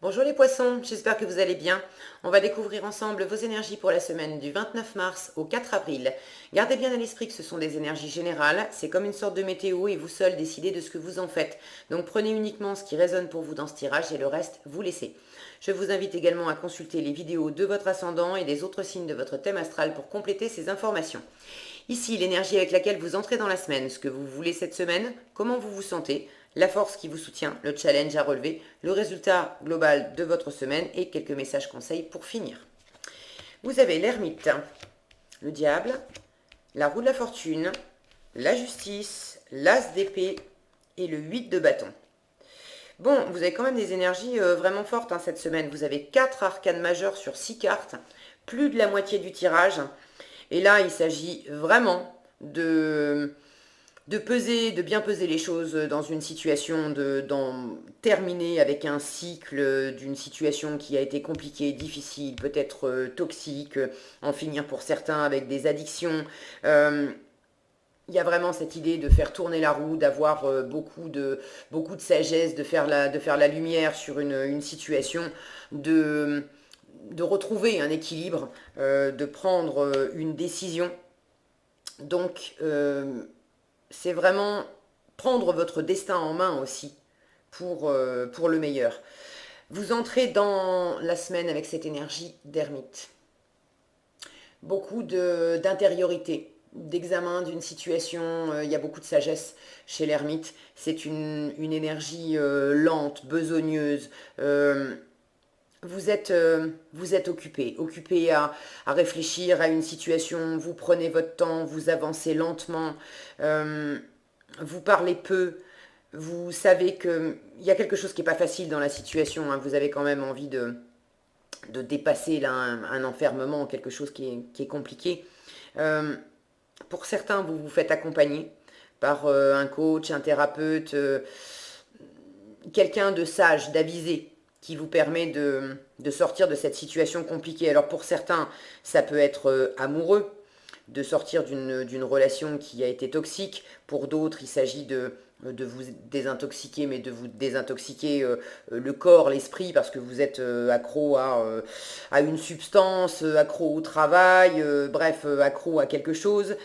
Bonjour les poissons, j'espère que vous allez bien. On va découvrir ensemble vos énergies pour la semaine du 29 mars au 4 avril. Gardez bien à l'esprit que ce sont des énergies générales, c'est comme une sorte de météo et vous seuls décidez de ce que vous en faites. Donc prenez uniquement ce qui résonne pour vous dans ce tirage et le reste, vous laissez. Je vous invite également à consulter les vidéos de votre ascendant et des autres signes de votre thème astral pour compléter ces informations. Ici, l'énergie avec laquelle vous entrez dans la semaine, ce que vous voulez cette semaine, comment vous vous sentez, la force qui vous soutient, le challenge à relever, le résultat global de votre semaine et quelques messages conseils pour finir. Vous avez l'ermite, le diable, la roue de la fortune, la justice, l'as d'épée et le 8 de bâton. Bon, vous avez quand même des énergies vraiment fortes cette semaine. Vous avez 4 arcanes majeures sur 6 cartes, plus de la moitié du tirage. Et là, il s'agit vraiment de peser, de bien peser les choses dans une situation, d'en terminer avec un cycle d'une situation qui a été compliquée, difficile, peut-être toxique, en finir pour certains avec des addictions. Il y a vraiment cette idée de faire tourner la roue, d'avoir beaucoup de sagesse, de faire la lumière sur une situation, de retrouver un équilibre, de prendre une décision. Donc, c'est vraiment prendre votre destin en main aussi pour le meilleur. Vous entrez dans la semaine avec cette énergie d'ermite. Beaucoup d'intériorité, d'examen d'une situation. Il y a beaucoup de sagesse chez l'ermite. C'est une énergie lente, besogneuse. Vous êtes occupé à réfléchir à une situation, vous prenez votre temps, vous avancez lentement, euh, vous parlez peu, vous savez qu'il y a quelque chose qui n'est pas facile dans la situation, vous avez quand même envie de dépasser là, un enfermement, quelque chose qui est compliqué. Euh, pour certains, vous vous faites accompagner par un coach, un thérapeute, quelqu'un de sage, d'avisé, qui vous permet de sortir de cette situation compliquée. Alors pour certains, ça peut être amoureux, de sortir d'une relation qui a été toxique. Pour d'autres, il s'agit de vous désintoxiquer, mais de vous désintoxiquer le corps, l'esprit, parce que vous êtes accro à une substance, accro au travail, bref, accro à quelque chose.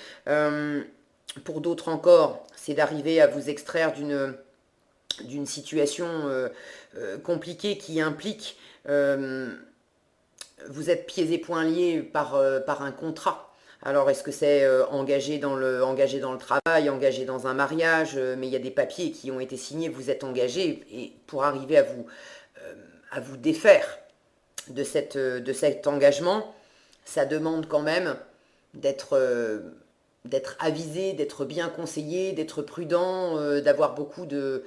Pour d'autres encore, c'est d'arriver à vous extraire d'une situation compliquée qui implique vous êtes pieds et poings liés par un contrat. Alors, est-ce que c'est engagé dans le travail, engagé dans un mariage, mais il y a des papiers qui ont été signés, vous êtes engagé, et pour arriver à vous défaire de cet engagement, ça demande quand même d'être d'être avisé, d'être bien conseillé, d'être prudent, d'avoir beaucoup de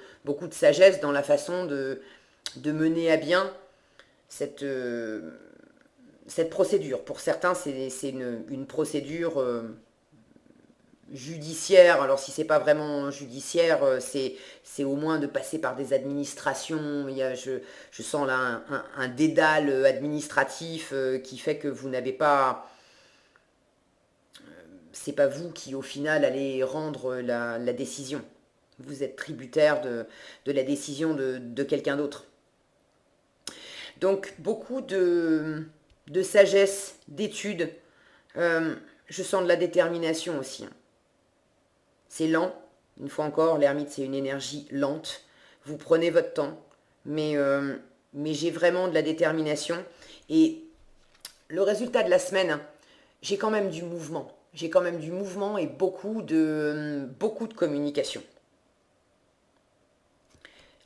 sagesse dans la façon de mener à bien cette, cette procédure. Pour certains, c'est une procédure judiciaire. Alors si c'est pas vraiment judiciaire, c'est au moins de passer par des administrations. Je sens là un dédale administratif qui fait que vous n'avez pas... C'est pas vous qui au final allez rendre la décision. Vous êtes tributaire de la décision de quelqu'un d'autre. Donc beaucoup de sagesse, d'études. Je sens de la détermination aussi. C'est lent. Une fois encore, l'ermite, c'est une énergie lente. Vous prenez votre temps. Mais j'ai vraiment de la détermination. Et le résultat de la semaine, j'ai quand même du mouvement. J'ai quand même du mouvement et beaucoup de communication.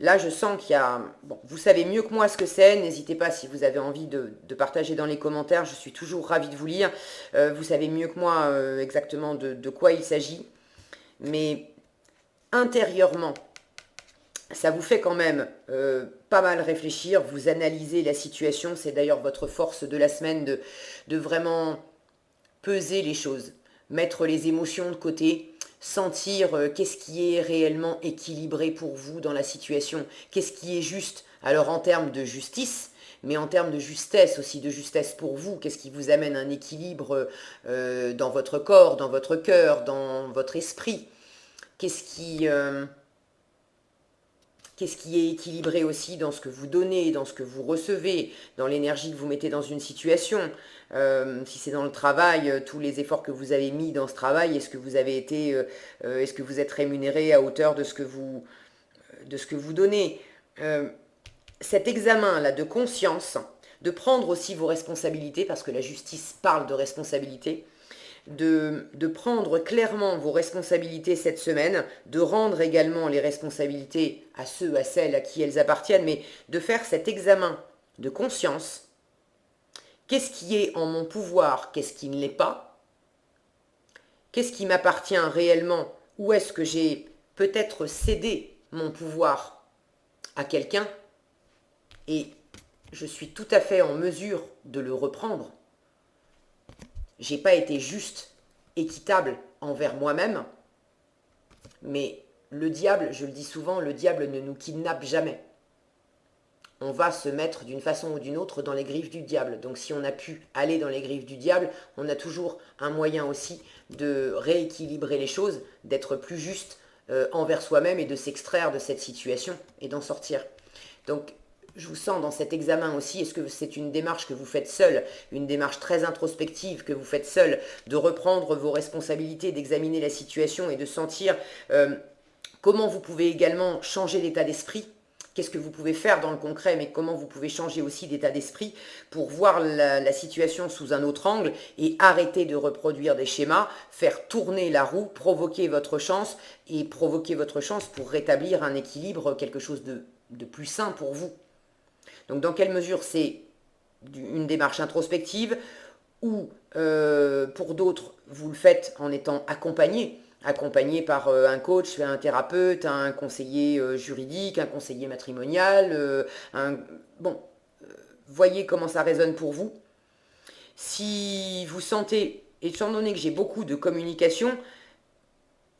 Là, je sens qu'il y a... Bon, vous savez mieux que moi ce que c'est. N'hésitez pas si vous avez envie de partager dans les commentaires. Je suis toujours ravie de vous lire. Vous savez mieux que moi exactement de quoi il s'agit. Mais intérieurement, ça vous fait quand même pas mal réfléchir. Vous analysez la situation. C'est d'ailleurs votre force de la semaine de vraiment peser les choses. Mettre les émotions de côté, sentir qu'est-ce qui est réellement équilibré pour vous dans la situation, qu'est-ce qui est juste, alors en termes de justice, mais en termes de justesse aussi, de justesse pour vous, qu'est-ce qui vous amène un équilibre dans votre corps, dans votre cœur, dans votre esprit, qu'est-ce qui Qu'est-ce qui est équilibré aussi dans ce que vous donnez, dans ce que vous recevez, dans l'énergie que vous mettez dans une situation. Si c'est dans le travail, tous les efforts que vous avez mis dans ce travail, est-ce que vous êtes rémunéré à hauteur de ce que vous donnez. Cet examen-là de conscience, de prendre aussi vos responsabilités, parce que la justice parle de responsabilité, de prendre clairement vos responsabilités cette semaine, de rendre également les responsabilités à ceux, à celles à qui elles appartiennent, mais de faire cet examen de conscience. Qu'est-ce qui est en mon pouvoir, qu'est-ce qui ne l'est pas? Qu'est-ce qui m'appartient réellement? Où est-ce que j'ai peut-être cédé mon pouvoir à quelqu'un et je suis tout à fait en mesure de le reprendre? J'ai pas été juste, équitable envers moi-même, mais le diable, je le dis souvent, le diable ne nous kidnappe jamais. On va se mettre d'une façon ou d'une autre dans les griffes du diable. Donc si on a pu aller dans les griffes du diable, on a toujours un moyen aussi de rééquilibrer les choses, d'être plus juste envers soi-même et de s'extraire de cette situation et d'en sortir. Donc je vous sens dans cet examen aussi, est-ce que c'est une démarche que vous faites seul, une démarche très introspective que vous faites seul, de reprendre vos responsabilités, d'examiner la situation et de sentir comment vous pouvez également changer d'état d'esprit? Qu'est-ce que vous pouvez faire dans le concret, mais comment vous pouvez changer aussi d'état d'esprit pour voir la situation sous un autre angle et arrêter de reproduire des schémas, faire tourner la roue, provoquer votre chance et provoquer votre chance pour rétablir un équilibre, quelque chose de plus sain pour vous. Donc dans quelle mesure c'est une démarche introspective ou pour d'autres, vous le faites en étant accompagné par un coach, un thérapeute, un conseiller juridique, un conseiller matrimonial, voyez comment ça résonne pour vous. Si vous sentez, étant donné que j'ai beaucoup de communication,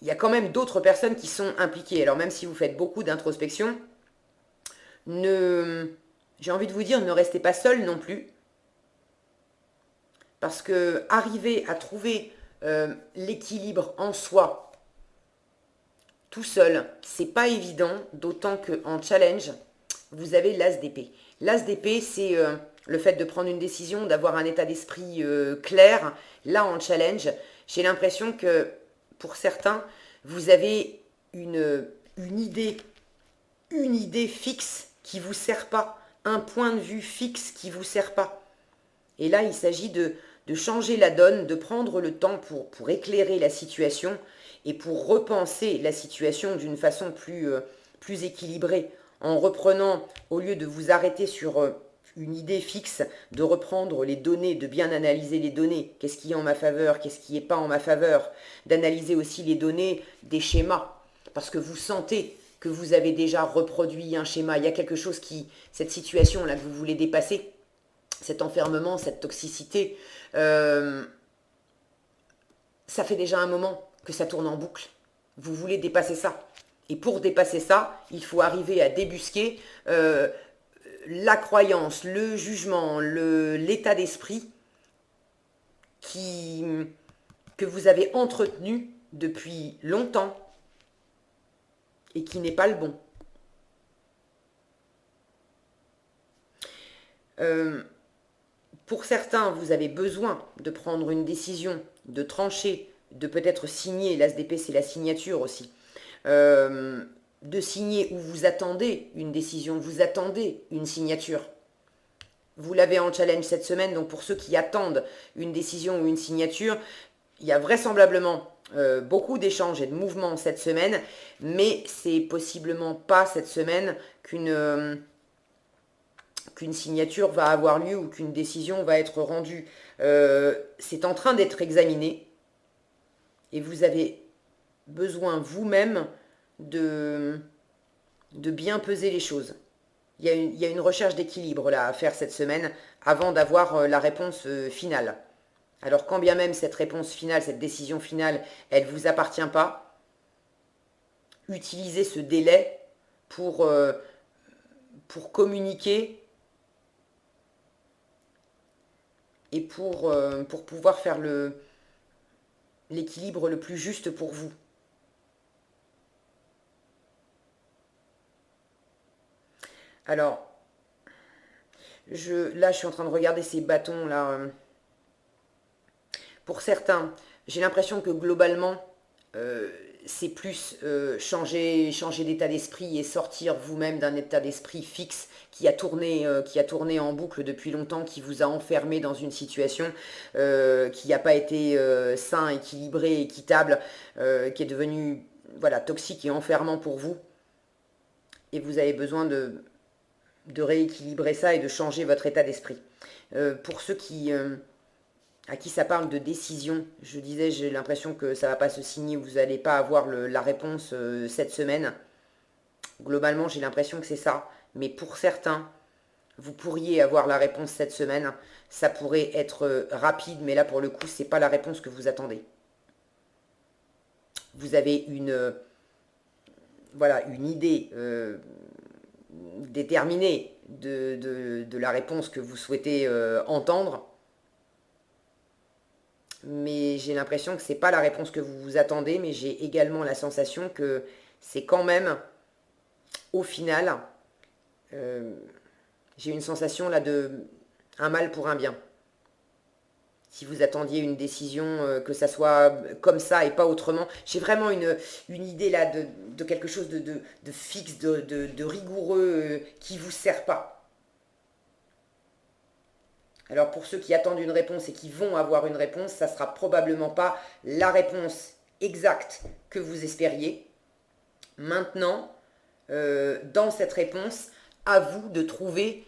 il y a quand même d'autres personnes qui sont impliquées. Alors même si vous faites beaucoup d'introspection, j'ai envie de vous dire, ne restez pas seul non plus. Parce que arriver à trouver l'équilibre en soi, tout seul, c'est pas évident, d'autant qu'en challenge, vous avez l'as d'épée. L'as d'épée, c'est le fait de prendre une décision, d'avoir un état d'esprit clair. Là, en challenge, j'ai l'impression que pour certains, vous avez une idée fixe qui vous sert pas, un point de vue fixe qui vous sert pas. Et là, il s'agit de changer la donne, de prendre le temps pour éclairer la situation et pour repenser la situation d'une façon plus équilibrée, en reprenant, au lieu de vous arrêter sur une idée fixe, de reprendre les données, de bien analyser les données, qu'est-ce qui est en ma faveur, qu'est-ce qui n'est pas en ma faveur, d'analyser aussi les données des schémas, parce que vous sentez que vous avez déjà reproduit un schéma, il y a quelque chose cette situation-là que vous voulez dépasser, cet enfermement, cette toxicité, ça fait déjà un moment que ça tourne en boucle. Vous voulez dépasser ça. Et pour dépasser ça, il faut arriver à débusquer la croyance, le jugement, l'état d'esprit que vous avez entretenu depuis longtemps et qui n'est pas le bon. Pour certains, vous avez besoin de prendre une décision, de trancher, de peut-être signer, l'as d'épée c'est la signature aussi, de signer où vous attendez une décision, vous attendez une signature. Vous l'avez en challenge cette semaine, donc pour ceux qui attendent une décision ou une signature, il y a vraisemblablement beaucoup d'échanges et de mouvements cette semaine, mais c'est possiblement pas cette semaine qu'une signature va avoir lieu ou qu'une décision va être rendue. C'est en train d'être examiné et vous avez besoin vous-même de bien peser les choses. Il y a une recherche d'équilibre là à faire cette semaine avant d'avoir la réponse finale. Alors quand bien même cette réponse finale, cette décision finale, elle ne vous appartient pas, utilisez ce délai pour communiquer et pour pouvoir faire l'équilibre le plus juste pour vous. Alors, là, je suis en train de regarder ces bâtons là. Pour certains, j'ai l'impression que globalement, euh, c'est plus changer d'état d'esprit et sortir vous-même d'un état d'esprit fixe qui a tourné en boucle depuis longtemps, qui vous a enfermé dans une situation qui n'a pas été sain, équilibré, équitable, qui est devenu voilà, toxique et enfermant pour vous. Et vous avez besoin de rééquilibrer ça et de changer votre état d'esprit. Pour ceux à qui ça parle de décision, je disais, j'ai l'impression que ça ne va pas se signer, vous n'allez pas avoir la réponse cette semaine. Globalement, j'ai l'impression que c'est ça. Mais pour certains, vous pourriez avoir la réponse cette semaine. Ça pourrait être rapide, mais là, pour le coup, c'est pas la réponse que vous attendez. Vous avez voilà, une idée déterminée de la réponse que vous souhaitez entendre, mais j'ai l'impression que c'est pas la réponse que vous vous attendez, mais j'ai également la sensation que c'est quand même, au final, euh, j'ai une sensation là de un mal pour un bien. Si vous attendiez une décision, que ça soit comme ça et pas autrement, j'ai vraiment une idée là de quelque chose de fixe, de rigoureux, qui vous sert pas. Alors pour ceux qui attendent une réponse et qui vont avoir une réponse, ça ne sera probablement pas la réponse exacte que vous espériez. Maintenant, dans cette réponse, à vous de trouver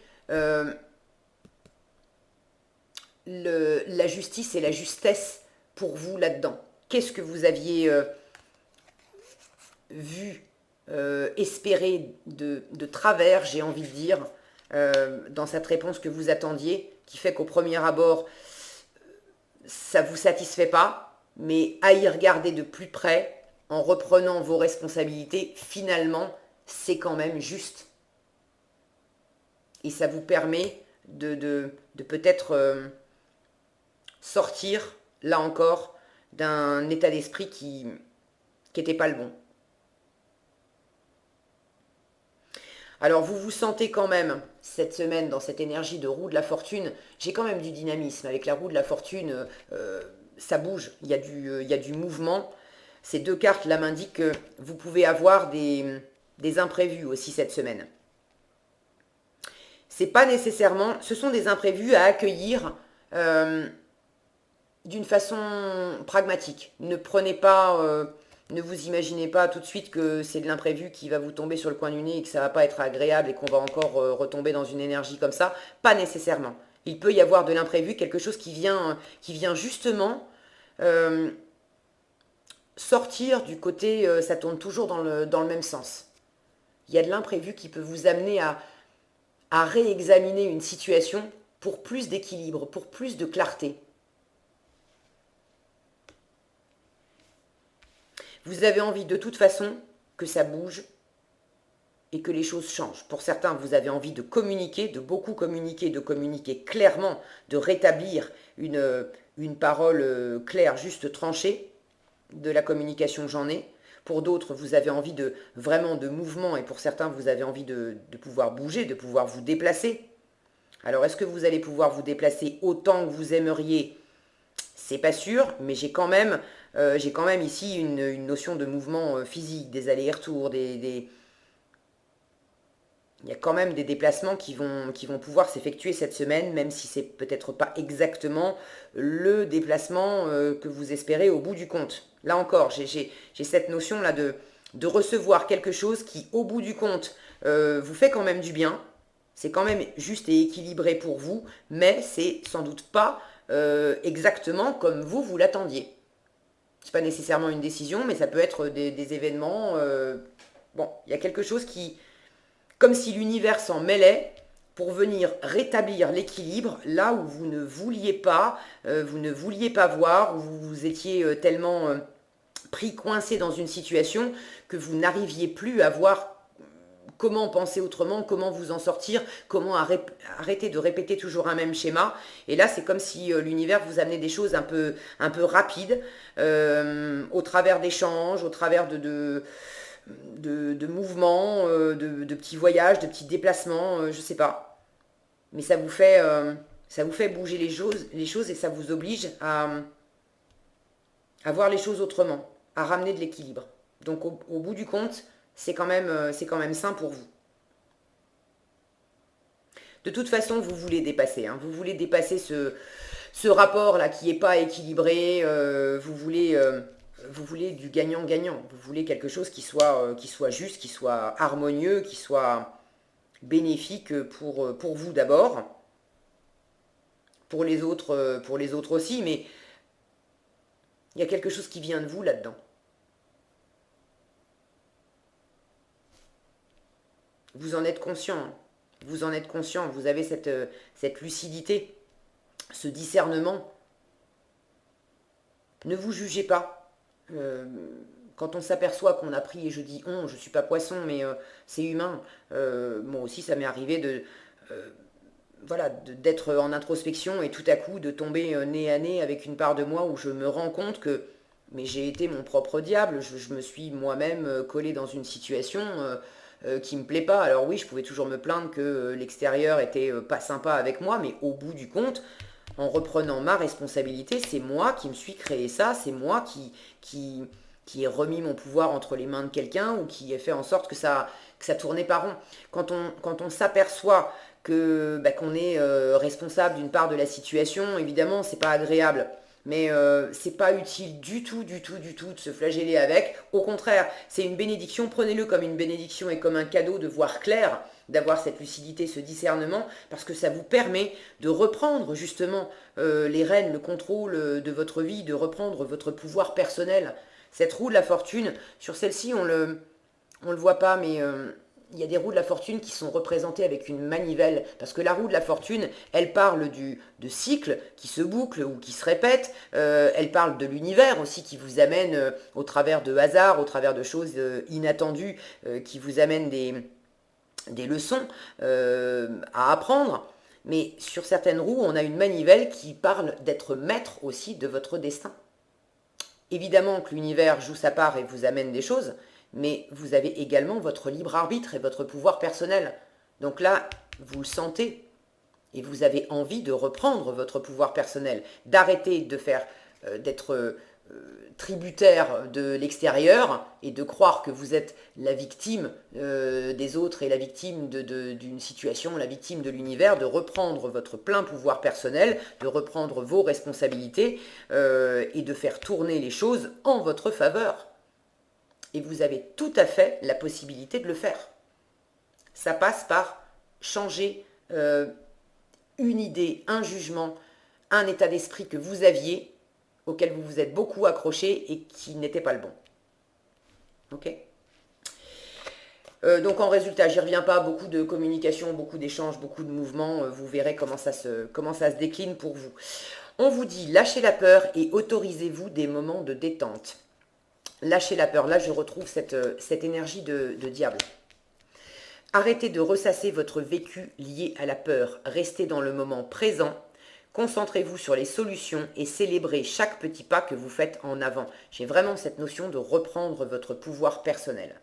la justice et la justesse pour vous là-dedans. Qu'est-ce que vous aviez vu, espéré de travers, j'ai envie de dire, dans cette réponse que vous attendiez, qui fait qu'au premier abord, ça ne vous satisfait pas, mais à y regarder de plus près, en reprenant vos responsabilités, finalement, c'est quand même juste. Et ça vous permet de peut-être sortir, là encore, d'un état d'esprit qui n'était pas le bon. Alors vous vous sentez quand même, cette semaine, dans cette énergie de roue de la fortune, j'ai quand même du dynamisme. Avec la roue de la fortune, ça bouge, il y a du mouvement. Ces deux cartes là m'indiquent que vous pouvez avoir des imprévus aussi cette semaine. C'est pas nécessairement, ce sont des imprévus à accueillir d'une façon pragmatique. Ne vous imaginez pas tout de suite que c'est de l'imprévu qui va vous tomber sur le coin du nez et que ça va pas être agréable et qu'on va encore retomber dans une énergie comme ça. Pas nécessairement. Il peut y avoir de l'imprévu, quelque chose qui vient justement sortir du côté, ça tourne toujours dans le même sens. Il y a de l'imprévu qui peut vous amener à réexaminer une situation pour plus d'équilibre, pour plus de clarté. Vous avez envie de toute façon que ça bouge et que les choses changent. Pour certains, vous avez envie de communiquer, de beaucoup communiquer, de communiquer clairement, de rétablir une parole claire, juste tranchée. De la communication, j'en ai. Pour d'autres, vous avez envie vraiment de mouvement et pour certains, vous avez envie de pouvoir bouger, de pouvoir vous déplacer. Alors, est-ce que vous allez pouvoir vous déplacer autant que vous aimeriez? C'est pas sûr, mais j'ai quand même ici une notion de mouvement physique, des allers-retours, il y a quand même des déplacements qui vont pouvoir s'effectuer cette semaine, même si c'est peut-être pas exactement le déplacement que vous espérez au bout du compte. Là encore, j'ai cette notion là de recevoir quelque chose qui, au bout du compte, vous fait quand même du bien. C'est quand même juste et équilibré pour vous, mais c'est sans doute pas exactement comme vous l'attendiez. C'est pas nécessairement une décision, mais ça peut être des événements. Bon, il y a quelque chose qui, comme si l'univers s'en mêlait pour venir rétablir l'équilibre là où vous ne vouliez pas voir, où vous étiez tellement pris coincé dans une situation que vous n'arriviez plus à voir comment penser autrement, comment vous en sortir, comment arrêter de répéter toujours un même schéma. Et là, c'est comme si l'univers vous amenait des choses un peu rapides, au travers d'échanges, au travers de mouvements, de petits voyages, de petits déplacements, je sais pas. Mais ça vous fait bouger les choses et ça vous oblige à voir les choses autrement, à ramener de l'équilibre. Donc au bout du compte, c'est quand même sain pour vous. De toute façon, vous voulez dépasser, hein. Vous voulez dépasser ce rapport-là qui n'est pas équilibré. Vous voulez du gagnant-gagnant. Vous voulez quelque chose qui soit juste, qui soit harmonieux, qui soit bénéfique pour vous d'abord, pour les autres aussi, mais il y a quelque chose qui vient de vous là-dedans. Vous en êtes conscient, hein. Vous en êtes conscient, vous avez cette lucidité, ce discernement. Ne vous jugez pas. Quand on s'aperçoit qu'on a pris, et je dis on, je ne suis pas poisson, mais c'est humain. Moi aussi, ça m'est arrivé voilà, d'être en introspection et tout à coup de tomber nez à nez avec une part de moi où je me rends compte que mais j'ai été mon propre diable, je me suis moi-même collé dans une situation qui me plaît pas. Alors oui, je pouvais toujours me plaindre que l'extérieur était pas sympa avec moi, mais au bout du compte, en reprenant ma responsabilité, c'est moi qui me suis créé ça, c'est moi qui ai remis mon pouvoir entre les mains de quelqu'un ou qui ai fait en sorte que ça tournait pas rond. Quand on s'aperçoit qu'on est responsable d'une part de la situation, évidemment, c'est pas agréable. Mais c'est pas utile du tout, du tout, du tout de se flageller avec. Au contraire, c'est une bénédiction. Prenez-le comme une bénédiction et comme un cadeau de voir clair, d'avoir cette lucidité, ce discernement, parce que ça vous permet de reprendre justement les rênes, le contrôle de votre vie, de reprendre votre pouvoir personnel. Cette roue de la fortune, sur celle-ci, on le voit pas, mais il y a des roues de la fortune qui sont représentées avec une manivelle, parce que la roue de la fortune, elle parle de cycles qui se bouclent ou qui se répètent, elle parle de l'univers aussi qui vous amène au travers de hasards, au travers de choses inattendues, qui vous amènent des leçons à apprendre. Mais sur certaines roues, on a une manivelle qui parle d'être maître aussi de votre destin. Évidemment que l'univers joue sa part et vous amène des choses, mais vous avez également votre libre arbitre et votre pouvoir personnel. Donc là, vous le sentez et vous avez envie de reprendre votre pouvoir personnel, d'arrêter d'être tributaire de l'extérieur et de croire que vous êtes la victime des autres et la victime d'une situation, la victime de l'univers, de reprendre votre plein pouvoir personnel, de reprendre vos responsabilités et de faire tourner les choses en votre faveur. Et vous avez tout à fait la possibilité de le faire. Ça passe par changer une idée, un jugement, un état d'esprit que vous aviez, auquel vous vous êtes beaucoup accroché et qui n'était pas le bon. Ok ? Donc en résultat, j'y reviens pas, beaucoup de communication, beaucoup d'échanges, beaucoup de mouvements, vous verrez comment ça se décline pour vous. On vous dit, lâchez la peur et autorisez-vous des moments de détente. Lâchez la peur, là je retrouve cette énergie de diable. Arrêtez de ressasser votre vécu lié à la peur, restez dans le moment présent, concentrez-vous sur les solutions et célébrez chaque petit pas que vous faites en avant. J'ai vraiment cette notion de reprendre votre pouvoir personnel.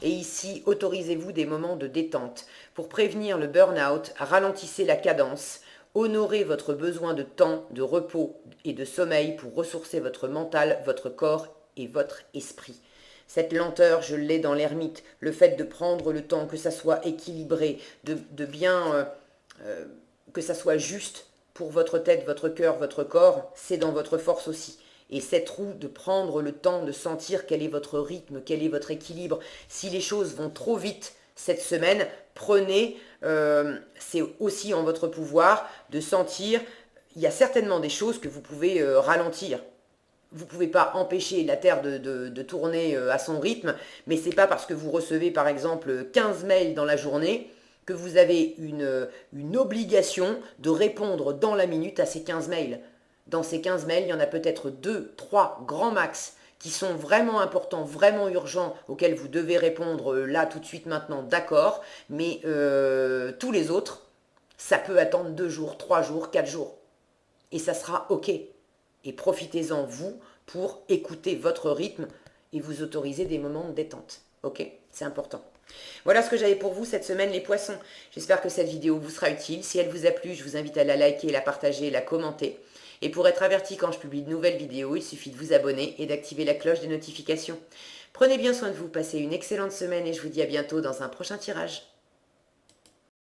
Et ici, autorisez-vous des moments de détente. Pour prévenir le burn-out, ralentissez la cadence, honorez votre besoin de temps, de repos et de sommeil pour ressourcer votre mental, votre corps et votre esprit. Cette lenteur, je l'ai dans l'ermite, le fait de prendre le temps, que ça soit équilibré, de bien, que ça soit juste pour votre tête, votre cœur, votre corps, c'est dans votre force aussi. Et cette roue, de prendre le temps de sentir quel est votre rythme, quel est votre équilibre. Si les choses vont trop vite cette semaine, prenez, c'est aussi en votre pouvoir de sentir, il y a certainement des choses que vous pouvez ralentir. Vous ne pouvez pas empêcher la Terre de tourner à son rythme, mais ce n'est pas parce que vous recevez par exemple 15 mails dans la journée que vous avez une obligation de répondre dans la minute à ces 15 mails. Dans ces 15 mails, il y en a peut-être 2, 3, grand max, qui sont vraiment importants, vraiment urgents, auxquels vous devez répondre là, tout de suite, maintenant, d'accord, mais tous les autres, ça peut attendre 2 jours, 3 jours, 4 jours. Et ça sera OK. Et profitez-en, vous, pour écouter votre rythme et vous autoriser des moments de détente. Ok? C'est important. Voilà ce que j'avais pour vous cette semaine les poissons. J'espère que cette vidéo vous sera utile. Si elle vous a plu, je vous invite à la liker, la partager et la commenter. Et pour être averti quand je publie de nouvelles vidéos, il suffit de vous abonner et d'activer la cloche des notifications. Prenez bien soin de vous, passez une excellente semaine et je vous dis à bientôt dans un prochain tirage.